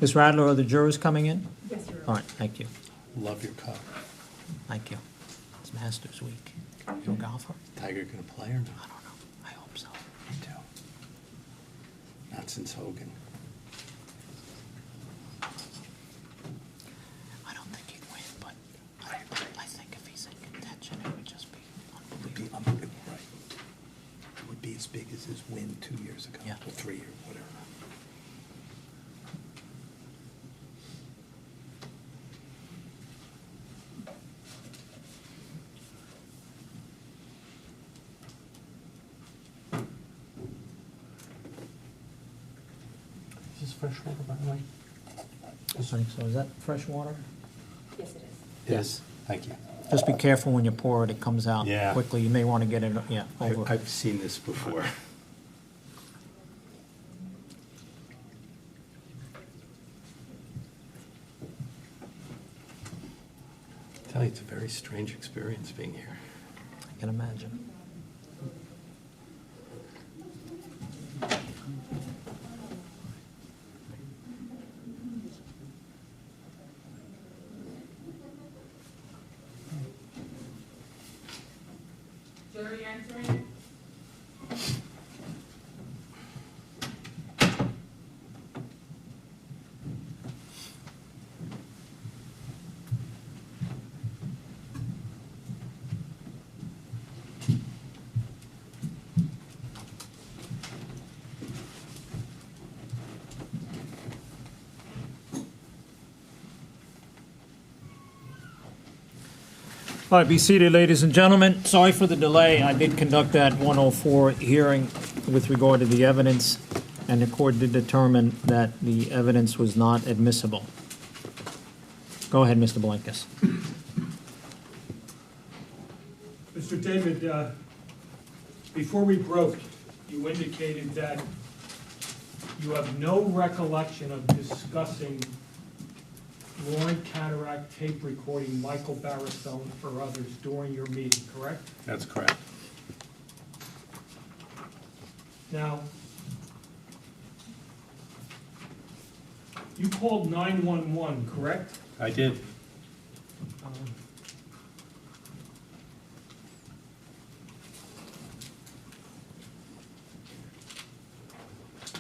Ms. Radler, are the jurors coming in? Yes, Your Honor. All right, thank you. Love your cup. Thank you. It's Masters Week. You a golfer? Tiger gonna play or I not? don't know. I hope so. Me too. Not since Hogan. I don't think he'd win, but I think if he's in contention, it would just be It would be unbelievable. unbelievable, right? It would be as big as his win 2 years ago, Yeah. or 3 or whatever. Is this fresh water, by the way? I think so. Is that fresh water? Yes, it is. Yes. Thank you. Just be careful when you pour it. It comes out Yeah. quickly. You may want to get it, yeah, over. I've seen this before. I tell you, it's a very strange experience being here. I can imagine. Jury entering. All right, be seated, ladies and gentlemen. Sorry for the delay. I did conduct that 104 hearing with regard to the evidence, and the court did determine that the evidence was not admissible. Go ahead, Mr. Blankus. Mr. David, before we broke, you indicated that you have no recollection of discussing Lauren Kanarek tape recording Michael Barisone or others during your meeting, correct? That's correct. Now, you called 911, correct? I did.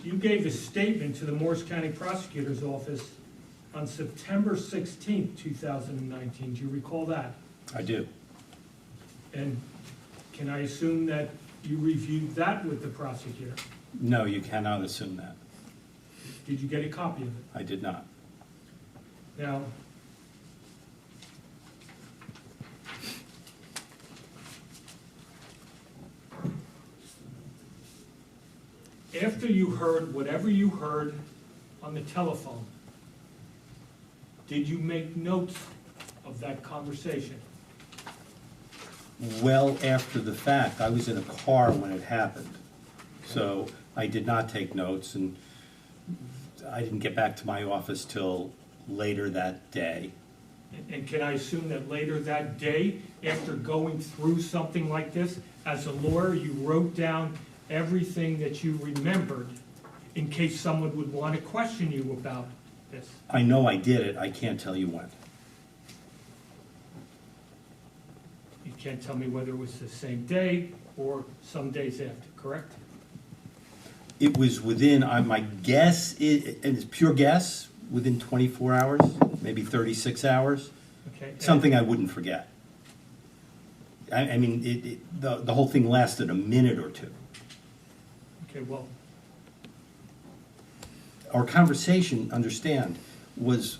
You gave a statement to the Morris County Prosecutor's Office on September 16th, 2019. Do you recall that? I do. And can I assume that you reviewed that with the prosecutor? No, you cannot assume that. Did you get a copy of it? I did not. Now, after you heard whatever you heard on the telephone, did you make notes of that conversation? Well, after the fact, I was in a car when it happened. So I did not take notes, and I didn't get back to my office till later that day. And can I assume that later that day, after going through something like this, as a lawyer, you wrote down everything that you remembered in case someone would want to question you about this? I know I did it, I can't tell you when. You can't tell me whether it was the same day or some days after, correct? It was within, my guess, and it's pure guess, within 24 hours, maybe 36 hours. Okay. and- Something I wouldn't forget. I mean, the whole thing lasted a minute or two. Okay, well, Our conversation, understand, was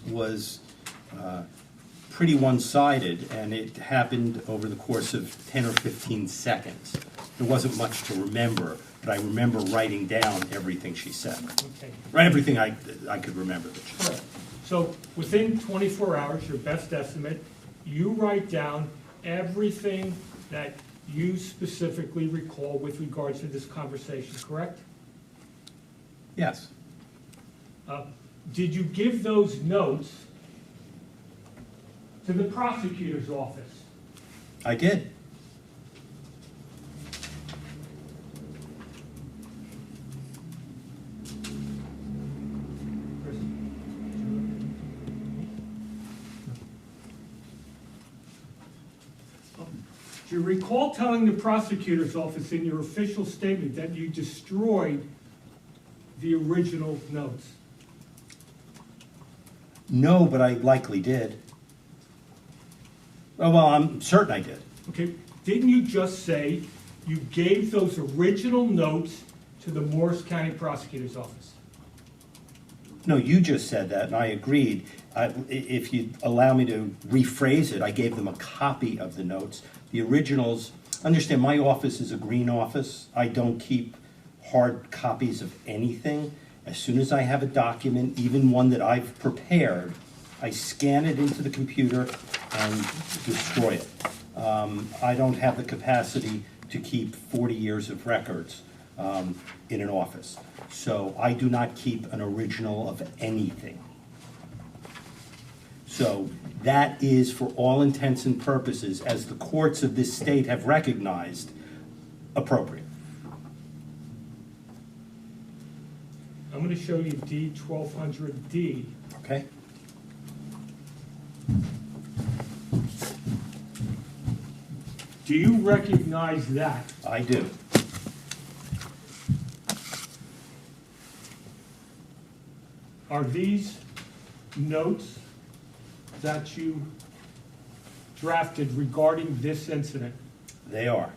pretty one-sided, and it happened over the course of 10 or 15 seconds. There wasn't much to remember, but I remember writing down everything she said. okay. Right, everything I could remember that she All said. right. So within 24 hours, your best estimate, you write down everything that you specifically recall with regards to this conversation, correct? Yes, Did you give those notes to the prosecutor's office? I did. Do you recall telling the prosecutor's office in your official statement that you destroyed the original notes? No, but I likely did. Oh, well, I'm certain I did. Okay, didn't you just say you gave those original notes to the Morris County Prosecutor's Office? No, you just said that, and I agreed. If you allow me to rephrase it, I gave them a copy of the notes. The originals, understand, my office is a green office. I don't keep hard copies of anything. As soon as I have a document, even one that I've prepared, I scan it into the computer and destroy it. I don't have the capacity to keep 40 years of records in an office. So I do not keep an original of anything. So that is, for all intents and purposes, as the courts of this state have recognized, appropriate. I'm going to show you D 1200D. Okay? Do you recognize that? I do. Are these notes that you drafted regarding this incident? They are.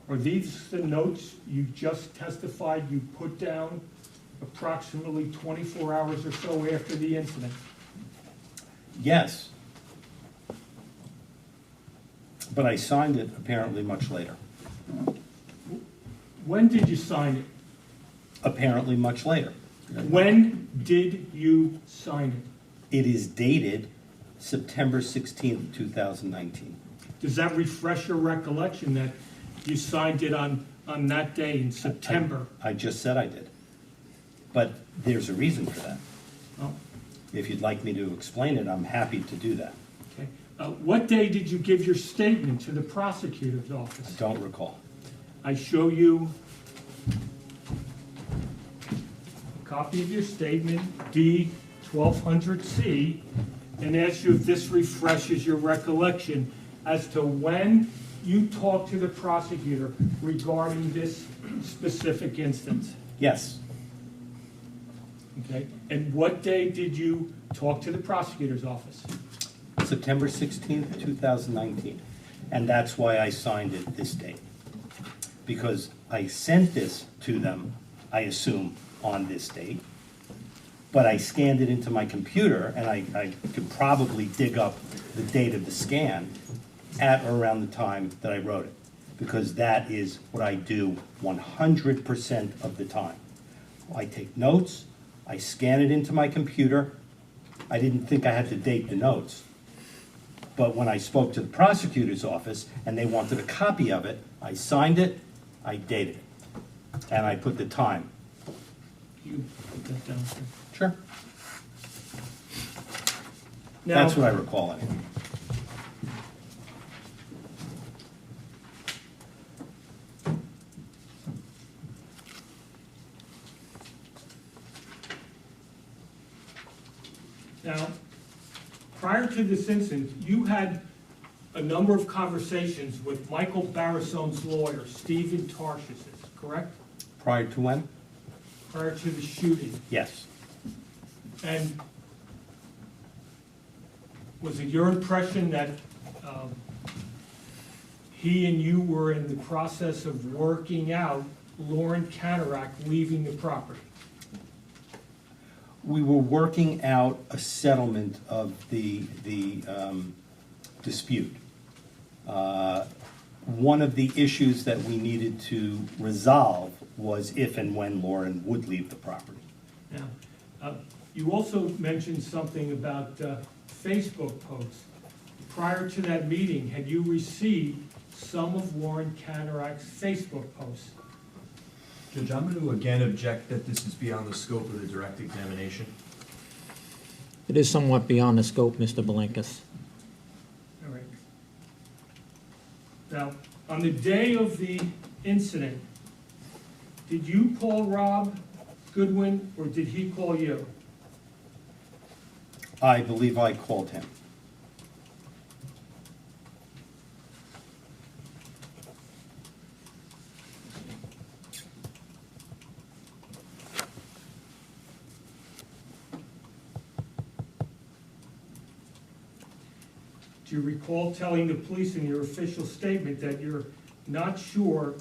Are these the notes you just testified you put down approximately 24 hours or so after the incident? Yes. But I signed it apparently much later. When did you sign it? Apparently much later. When did you sign it? It is dated September 16th, 2019. Does that refresh your recollection that you signed it on that day in September? I just said I did. But there's a reason for that. Oh, If you'd like me to explain it, I'm happy to do that. okay. What day did you give your statement to the prosecutor's I office? don't recall. I show you a copy of your statement, D 1200C, and ask you if this refreshes your recollection as to when you talked to the prosecutor regarding this specific instance. Yes, Okay? And what day did you talk to the prosecutor's office? September 16th, 2019. And that's why I signed it this date. Because I sent this to them, I assume, on this date. But I scanned it into my computer, and I could probably dig up the date of the scan at or around the time that I wrote it. Because that is what I do 100% of the time. I take notes, I scan it into my computer. I didn't think I had to date the notes. But when I spoke to the prosecutor's office and they wanted a copy of it, I signed it, I dated it, and I put the time. You put that down, sir. Sure. Now, That's what I recall anyway. Now, prior to this incident, you had a number of conversations with Michael Barisone's lawyer, Stephen Tarshis, correct? Prior to when? Prior to the shooting. Yes. And was it your impression that he and you were in the process of working out Lauren Kanarek leaving the property? We were working out a settlement of the dispute. One of the issues that we needed to resolve was if and when Lauren would leave the property. Now, you also mentioned something about Facebook posts. Prior to that meeting, had you received some of Lauren Kanarek's Facebook posts? Judge, I'm going to again object that this is beyond the scope of the direct examination. It is somewhat beyond the scope, Mr. Belenkas. All right. Now, on the day of the incident, did you call Rob Goodwin or did he call you? I believe I called him. Do you recall telling the police in your official statement that you're not sure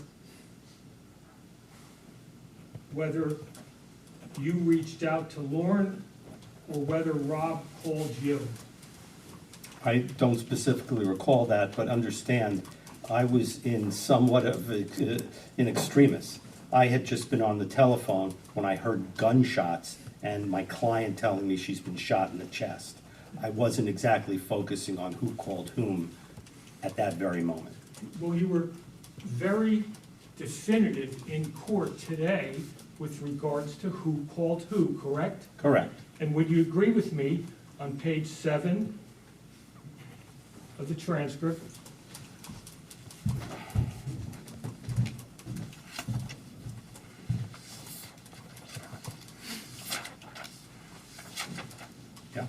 whether you reached out to Lauren or whether Rob called you? I don't specifically recall that, but understand, I was in somewhat of an extremis. I had just been on the telephone when I heard gunshots and my client telling me she's been shot in the chest. I wasn't exactly focusing on who called whom at that very moment. Well, you were very definitive in court today with regards to who called who, correct? Correct. And would you agree with me on page 7 of the transcript? Yeah.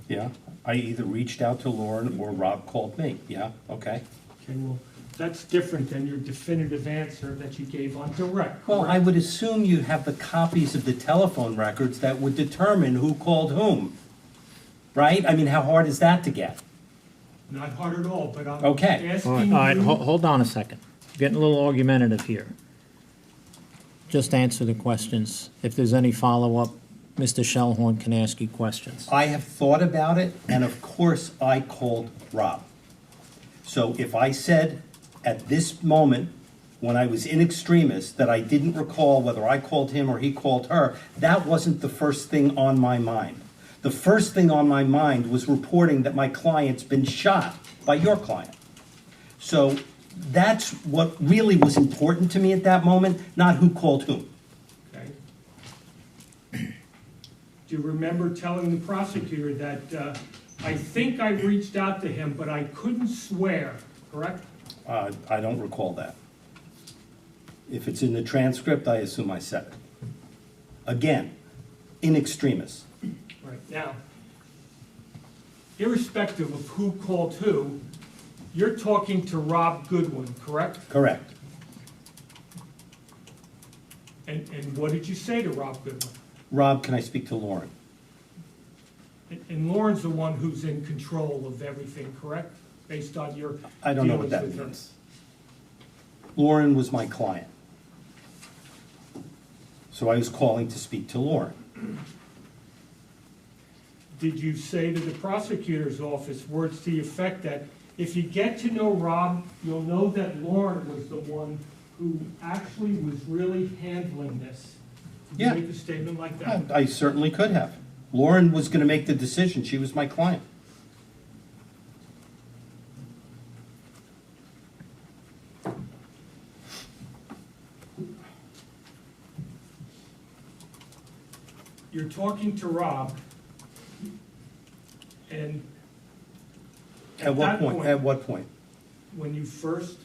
Yeah, I either reached out to Lauren or Rob called me. Yeah, okay. Okay, well, that's different than your definitive answer that you gave on direct, Well, I correct? would assume you have the copies of the telephone records that would determine who called whom, right? I mean, how hard is that to get? Not hard at all, but I'm Okay. asking All right, you. hold on a second. Getting a little argumentative here. Just answer the questions. If there's any follow-up, Mr. Shellhorn can ask you questions. I have thought about it, and of course, I called Rob. So if I said at this moment, when I was in extremis, that I didn't recall whether I called him or he called her, that wasn't the first thing on my mind. The first thing on my mind was reporting that my client's been shot by your client. So that's what really was important to me at that moment, not who called whom. Okay. Do you remember telling the prosecutor that, I think I reached out to him, but I couldn't swear, correct? I don't recall that. If it's in the transcript, I assume I said it. Again, in extremis. Right, now, irrespective of who called who, you're talking to Rob Goodwin, correct? Correct. And what did you say to Rob Goodwin? Rob, can I speak to Lauren? And Lauren's the one who's in control of everything, correct? Based on your I don't know what dealings that with her. means. Lauren was my client. So I was calling to speak to Lauren. Did you say to the prosecutor's office words to the effect that if you get to know Rob, you'll know that Lauren was the one who actually was really handling this? Did Yeah. you make a statement like that? I certainly could have. Lauren was going to make the decision. She was my client. You're talking to Rob, and At what that point? At what point? when you first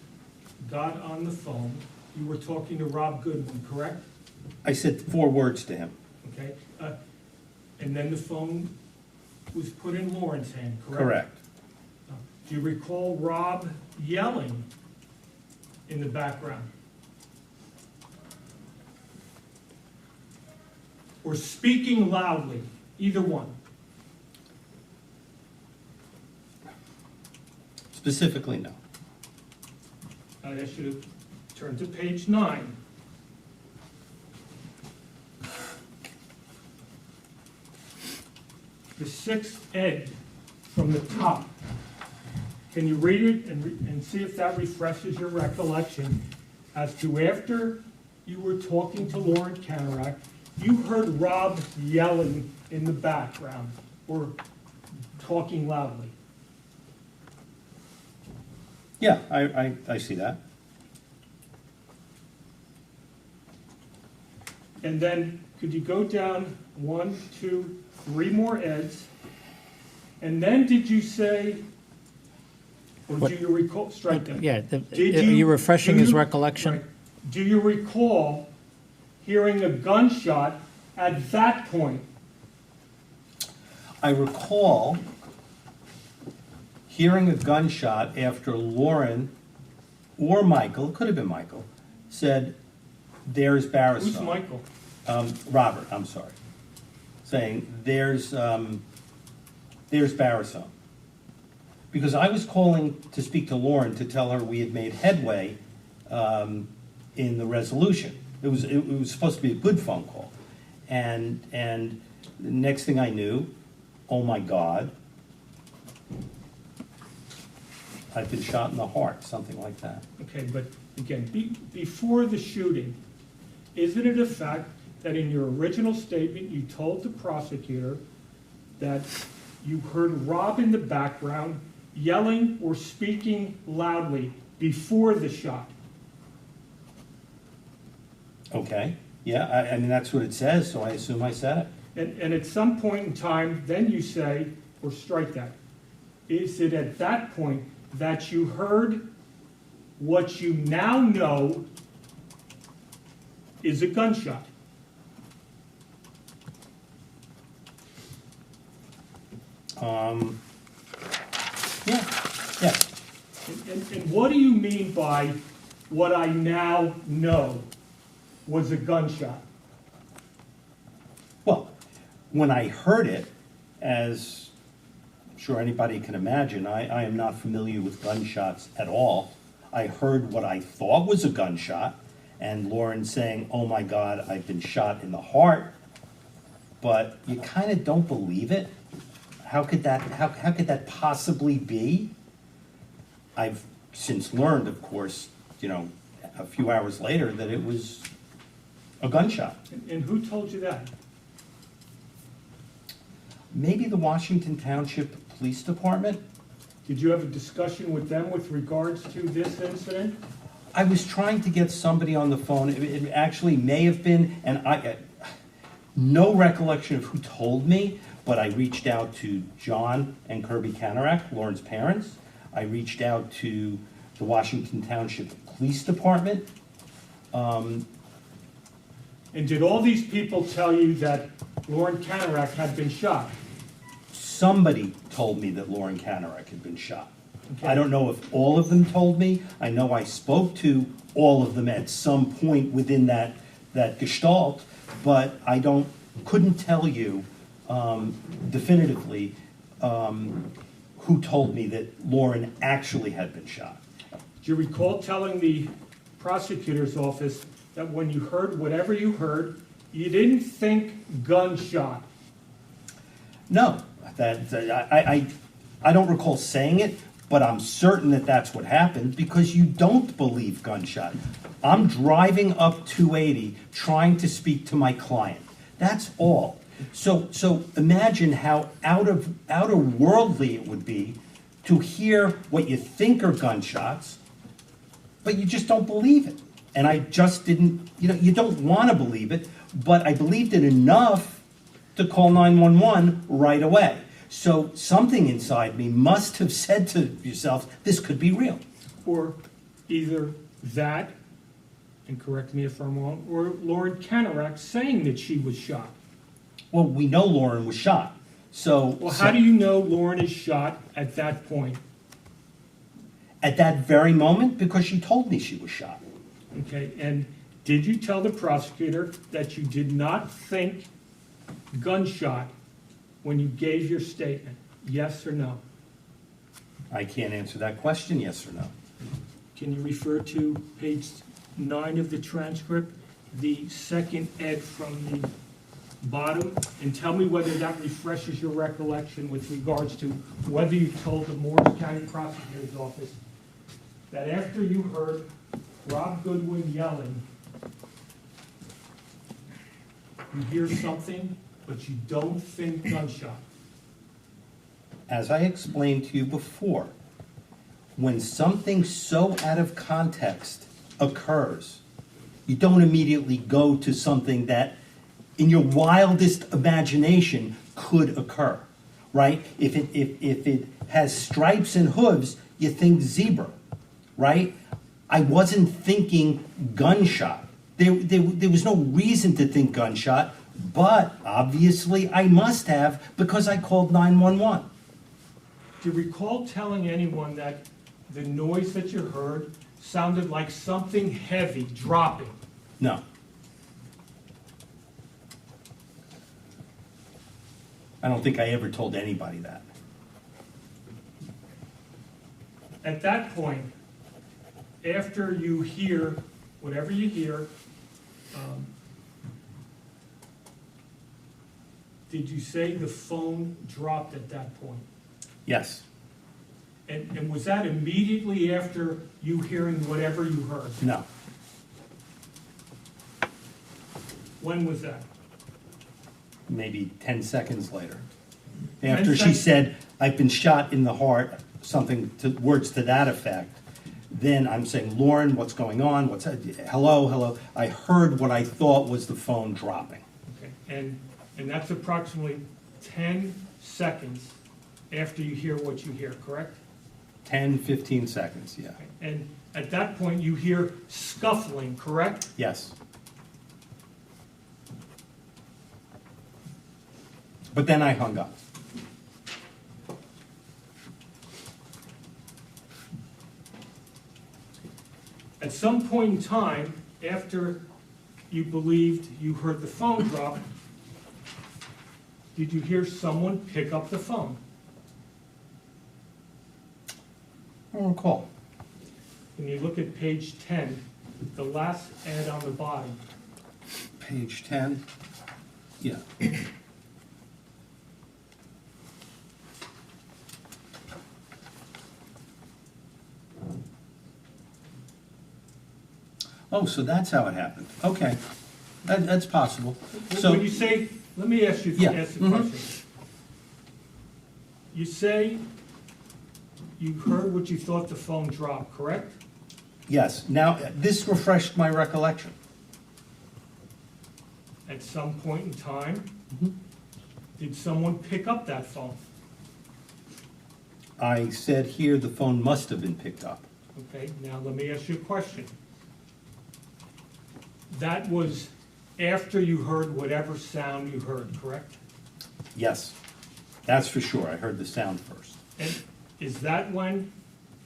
got on the phone, you were talking to Rob Goodwin, correct? I said 4 words to him. Okay? And then the phone was put in Lauren's hand, correct? Correct. Do you recall Rob yelling in the background? Or speaking loudly, either one? Specifically, no. I asked you to turn to page 9. The 6th ed from the top. Can you read it and see if that refreshes your recollection as to after you were talking to Lauren Kanarek, you heard Rob yelling in the background or talking loudly? Yeah, I see that. And then, could you go down 1, 2, 3 more eds? And then did you say, or What- do you recall, strike that? Yeah, Did are you refreshing do his you- recollection? right. Do you recall hearing a gunshot at that point? I recall hearing a gunshot after Lauren or Michael, it could have been Michael, said, "There's Barisone." Who's Michael? Robert, I'm sorry. saying, there's Barison. Because I was calling to speak to Lauren to tell her we had made headway in the resolution. It was supposed to be a good phone call. And the next thing I knew, oh my God, I've been shot in the heart, something like that. Okay, but again, before the shooting, isn't it a fact that in your original statement, you told the prosecutor that you heard Rob in the background yelling or speaking loudly before the shot? Okay, yeah, I mean, that's what it says, so I assume I said it. And at some point in time, then you say, or strike that. Is it at that point that you heard what you now know is a gunshot? Yeah. And what do you mean by what I now know was a gunshot? Well, when I heard it, as I'm sure anybody can imagine, I am not familiar with gunshots at all. I heard what I thought was a gunshot, and Lauren saying, oh my God, I've been shot in the heart, but you kind of don't believe it. How could that possibly be? I've since learned, of course, a few hours later, that it was a gunshot. And who told you that? Maybe the Washington Township Police Department? Did you have a discussion with them with regards to this incident? I was trying to get somebody on the phone. It actually may have been, and no recollection of who told me, but I reached out to John and Kirby Kanarek, Lauren's parents. I reached out to the Washington Township Police Department. And did all these people tell you that Lauren Kanarek had been shot? Somebody told me that Lauren Kanarek had been shot. Okay. I don't know if all of them told me. I know I spoke to all of them at some point within that gestalt, but I couldn't tell you definitively who told me that Lauren actually had been shot. Do you recall telling the prosecutor's office that when you heard whatever you heard, you didn't think gunshot? No, I don't recall saying it, but I'm certain that that's what happened, because you don't believe gunshot. I'm driving up 280 trying to speak to my client. That's all. So imagine how outer worldly it would be to hear what you think are gunshots, but you just don't believe it. And I just didn't, you don't want to believe it, but I believed it enough to call 911 right away. So something inside me must have said to yourself, this could be real. Or either that, and correct me if I'm wrong, or Lauren Kanarek saying that she was shot. Well, we know Lauren was shot. Well, how do you know Lauren is shot at that point? At that very moment, because she told me she was shot. Okay, and did you tell the prosecutor that you did not think gunshot when you gave your statement? Yes or no? I can't answer that question, yes or no. Can you refer to page 9 of the transcript, the second ed from the bottom, and tell me whether that refreshes your recollection with regards to whether you told the Morris County Prosecutor's Office that after you heard Rob Goodwin yelling, you hear something, but you don't think gunshot. As I explained to you before, when something so out of context occurs, you don't immediately go to something that in your wildest imagination could occur, right? If it has stripes and hooves, you think zebra, right? I wasn't thinking gunshot. There was no reason to think gunshot, but obviously I must have, because I called 911. Do you recall telling anyone that the noise that you heard sounded like something heavy dropping? No. I don't think I ever told anybody that. At that point, after you hear whatever you hear, did you say the phone dropped at that point? Yes. And was that immediately after you hearing whatever you heard? No. When was that? Maybe 10 seconds later. 10 After she seconds? said, I've been shot in the heart, words to that effect, then I'm saying, Lauren, what's going on? What's that? Hello, hello. I heard what I thought was the phone dropping. Okay, and that's approximately 10 seconds after you hear what you hear, correct? 10, 15 seconds, yeah. And at that point, you hear scuffling, correct? Yes. But then I hung up. At some point in time, after you believed you heard the phone drop, did you hear someone pick up the phone? I don't recall. When you look at page 10, the last ad on the bottom, Page 10. Yeah. Oh, so that's how it happened. Okay. That's possible. So, when you say, let me ask you, Yeah, ask the mhm. question. You say you heard what you thought the phone dropped, correct? yes, now, this refreshed my recollection. At some point in time, Mhm. did someone pick up that phone? I said here the phone must have been picked up. Okay, now let me ask you a question. That was after you heard whatever sound you heard, correct? Yes, that's for sure. I heard the sound first. And is that when,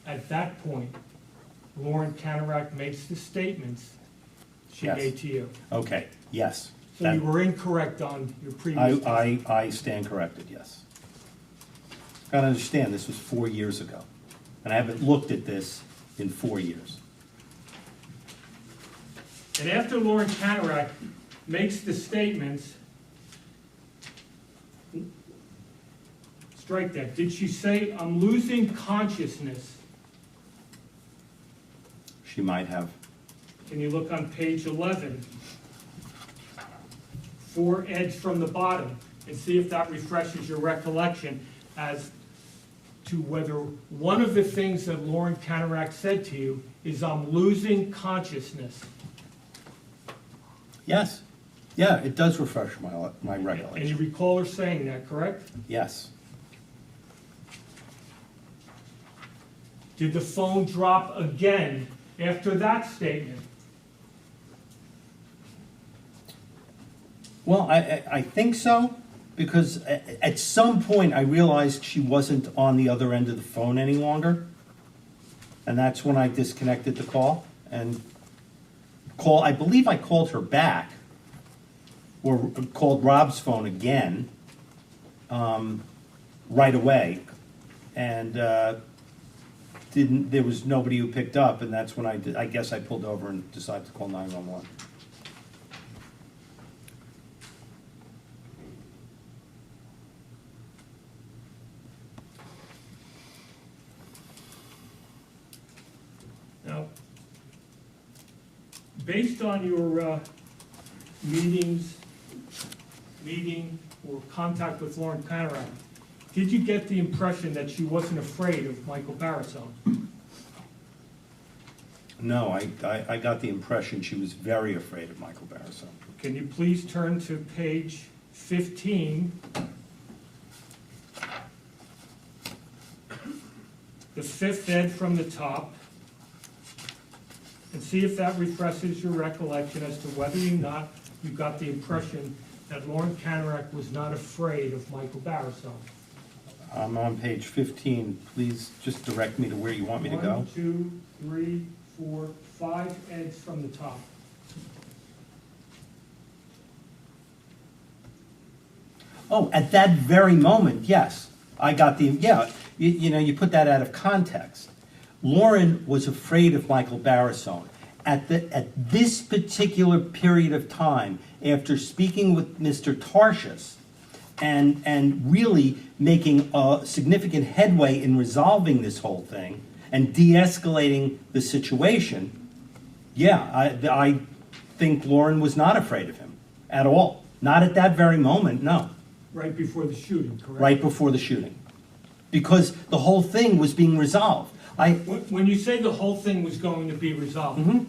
at that point, Lauren Kanarek makes the statements she Yes. made to you? Okay, yes. So you were incorrect on your previous testimony. I stand corrected, yes. Gotta understand, this was 4 years ago, and I haven't looked at this in 4 years. And after Lauren Kanarek makes the statements, strike that, did she say, "I'm losing consciousness"? She might have. Can you look on page 11? 4 edge from the bottom, and see if that refreshes your recollection as to whether one of the things that Lauren Kanarek said to you is, "I'm losing consciousness." Yes, yeah, it does refresh my And you recollection. recall her saying that, correct? Yes, Did the phone drop again after that statement? well, I think so, because at some point I realized she wasn't on the other end of the phone any longer, and that's when I disconnected the call, and I believe I called her back, or called Rob's phone again, right away, and there was nobody who picked up, and that's when I guess I pulled over and decided to call 911. Now, based on your meeting or contact with Lauren Kanarek, did you get the impression that she wasn't afraid of Michael Barison? No, I got the impression she was very afraid of Michael Barison. Can you please turn to page 15? The 5th ed from the top. And see if that refreshes your recollection as to whether or not you got the impression that Lauren Kanarek was not afraid of Michael Barison. I'm on page 15. Please just direct me to where you want me to go. 1, 2, 3, 4, 5 eds from the top. Oh, at that very moment, yes. I got you put that out of context. Lauren was afraid of Michael Barisone. At this particular period of time, after speaking with Mr. Tarshis and really making a significant headway in resolving this whole thing and de-escalating the situation, I think Lauren was not afraid of him at all. Not at that very moment, no. Right before the shooting, correct? Right before the shooting. Because the whole thing was being resolved. When you say the whole thing was going to be resolved,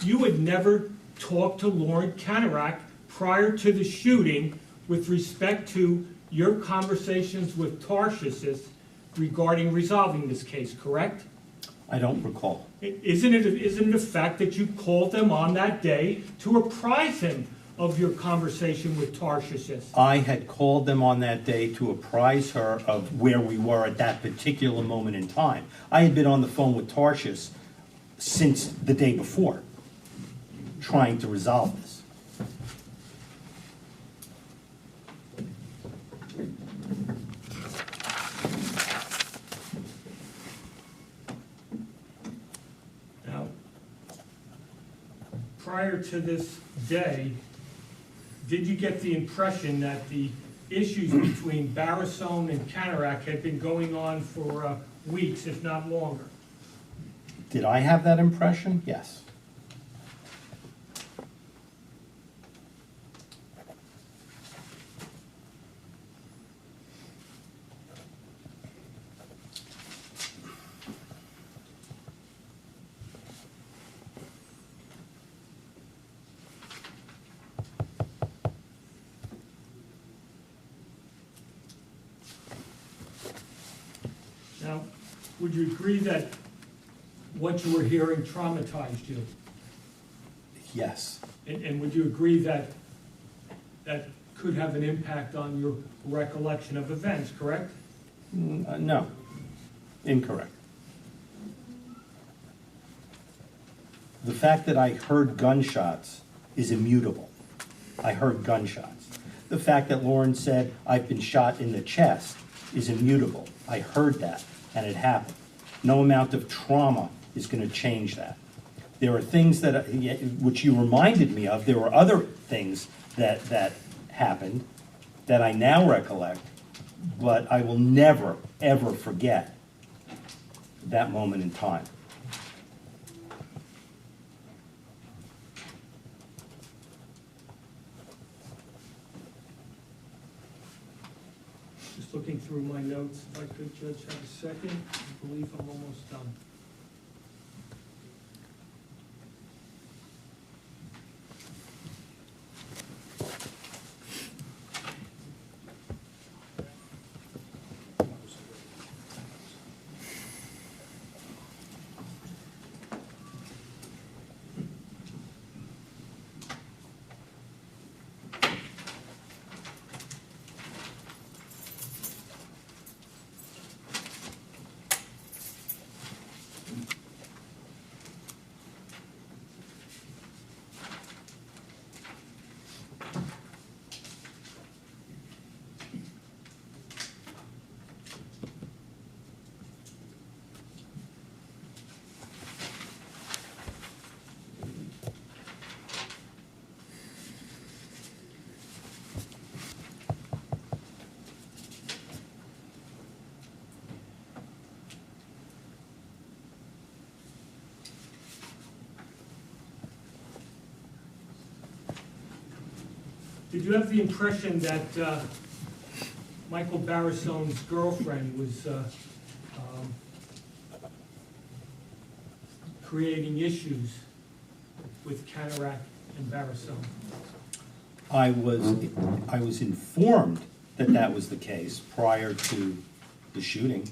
you had never talked to Lauren Kanarek prior to the shooting with respect to your conversations with Tarshis regarding resolving this case, correct? I don't recall. Isn't it a fact that you called them on that day to apprise him of your conversation with Tarshis? I had called them on that day to apprise her of where we were at that particular moment in time. I had been on the phone with Tarshis since the day before, trying to resolve this. Now, prior to this day, did you get the impression that the issues between Barisone and Kanarek had been going on for weeks, if not longer? Did I have that impression? Yes. Now, would you agree that what you were hearing traumatized you? Yes. And would you agree that that could have an impact on your recollection of events, correct? No. Incorrect. The fact that I heard gunshots is immutable. I heard gunshots. The fact that Lauren said, "I've been shot in the chest," is immutable. I heard that, and it happened. No amount of trauma is going to change that. There are things that, which you reminded me of, there were other things that happened that I now recollect, but I will never, ever forget that moment in time. Just looking through my notes, if I could, Judge, have a second. I believe I'm almost done. Did you have the impression that Michael Barisone's girlfriend was creating issues with Kanarek and Barisone? I was informed that that was the case prior to the shooting.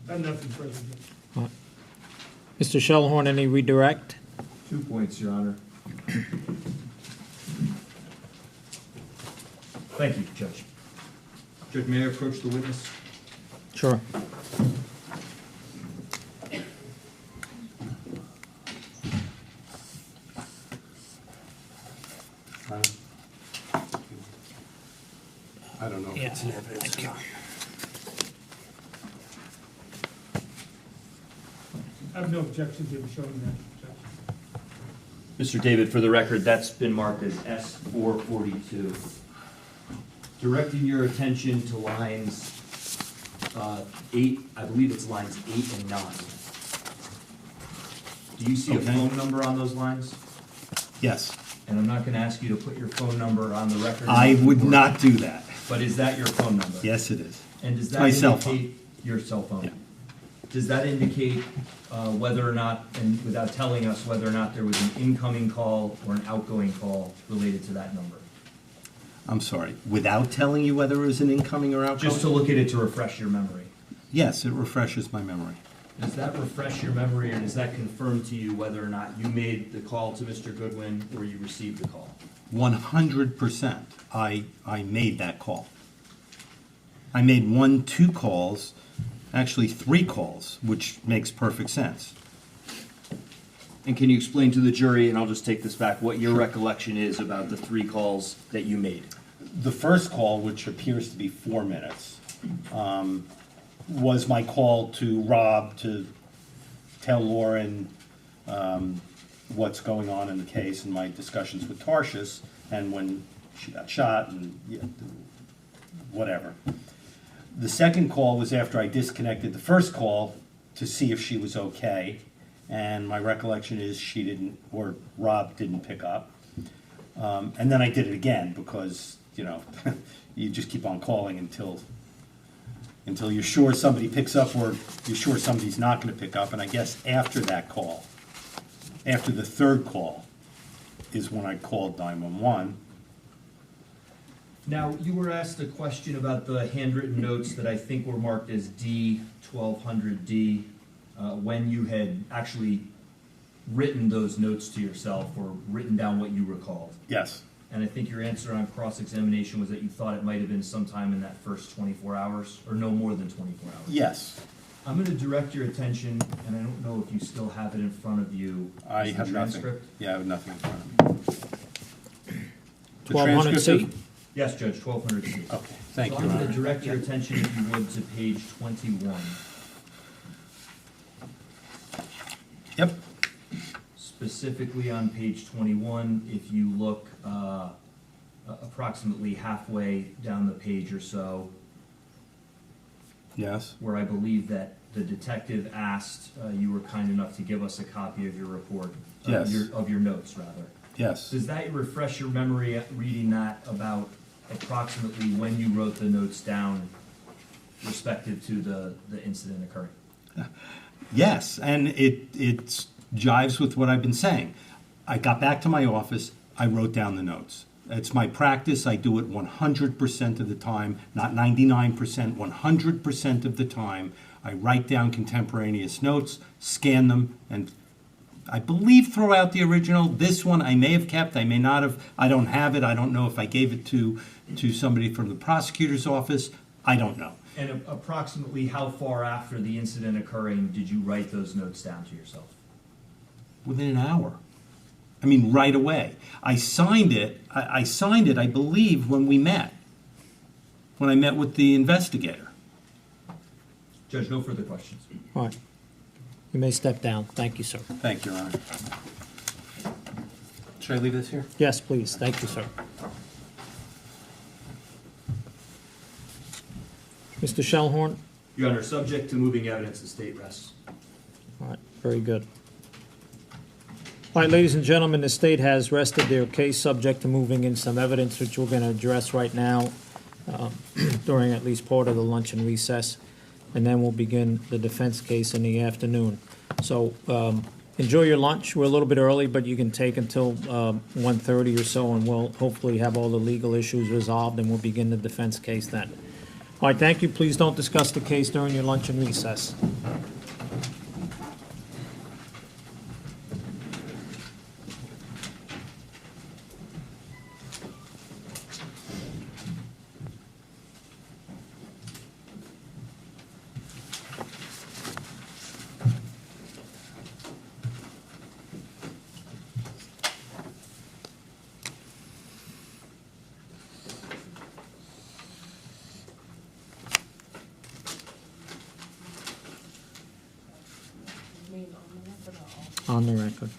I have nothing further, Judge. Mr. Shellhorn, any redirect? 2 points, Your Honor. Thank you, Judge. Judge, may I approach the witness? Sure. I have no objection to him showing that objection. Mr. David, for the record, that's been marked as S442. Directing your attention to lines 8, I believe it's lines 8 and 9. Do you see a Okay. phone number on those lines? Yes, And I'm not gonna ask you to put your phone number on the record. I would not do that. But is that your phone number? Yes, it is. And does that My cell phone. indicate your cell phone? Yeah. Does that indicate whether or not, and without telling us whether or not there was an incoming call or an outgoing call related to that number? I'm sorry, without telling you whether it was an incoming or outgoing? Just to look at it to refresh your memory. Yes, it refreshes my memory. Does that refresh your memory, or does that confirm to you whether or not you made the call to Mr. Goodwin or you received the call? 100%, I made that call. I made 2 calls, actually 3 calls, which makes perfect sense. And can you explain to the jury, and I'll just take this back, what your recollection is about the 3 calls that you made? The first call, which appears to be 4 minutes, was my call to Rob to tell Lauren what's going on in the case and my discussions with Tarshis and when she got shot and whatever. The second call was after I disconnected the first call to see if she was okay, and my recollection is she didn't, or Rob didn't pick up. And then I did it again because, you know, you just keep on calling until you're sure somebody picks up or you're sure somebody's not going to pick up. And I guess after that call, after the third call, is when I called 911. Now, you were asked a question about the handwritten notes that I think were marked as D1200D, when you had actually written those notes to yourself or written down what you recalled. Yes. And I think your answer on cross-examination was that you thought it might have been sometime in that first 24 hours, or no more than 24 hours. Yes. I'm going to direct your attention, and I don't know if you still have it in front of you. I Is the have nothing. transcript? Yeah, I have nothing in front of me. The 1200 transcript C? Yes, Judge, 1200 C. Okay, thank So you, I'm Your going to Honor. direct your attention, if you would, to page 21. Yep. Specifically on page 21, if you look approximately halfway down the page or so, Yes. where I believe that the detective asked, you were kind enough to give us a copy of your report, Yes. of your notes, rather. Yes. Does that refresh your memory, reading that, about approximately when you wrote the notes down respective to the incident occurring? Yes, and it jives with what I've been saying. I got back to my office, I wrote down the notes. It's my practice, I do it 100% of the time, not 99%, 100% of the time. I write down contemporaneous notes, scan them, and I believe throw out the original. This one I may have kept, I may not have. I don't have it. I don't know if I gave it to somebody from the prosecutor's office. I don't know. And approximately how far after the incident occurring did you write those notes down to yourself? Within an hour. I mean, right away. I signed it, I believe, when we met. When I met with the investigator. Judge, no further questions. All right. You may step down. Thank you, sir. Thank you, Your Honor. Should I leave this here? Yes, please. Thank you, sir. Mr. Shellhorn? Your Honor, subject to moving evidence, the state rests. All right, very good. All right, ladies and gentlemen, the state has rested their case subject to moving in some evidence, which we're going to address right now during at least part of the lunch and recess, and then we'll begin the defense case in the afternoon. So enjoy your lunch. We're a little bit early, but you can take until 1:30 or so, and we'll hopefully have all the legal issues resolved, and we'll begin the defense case then. All right, thank you. Please don't discuss the case during your lunch and recess. On the record.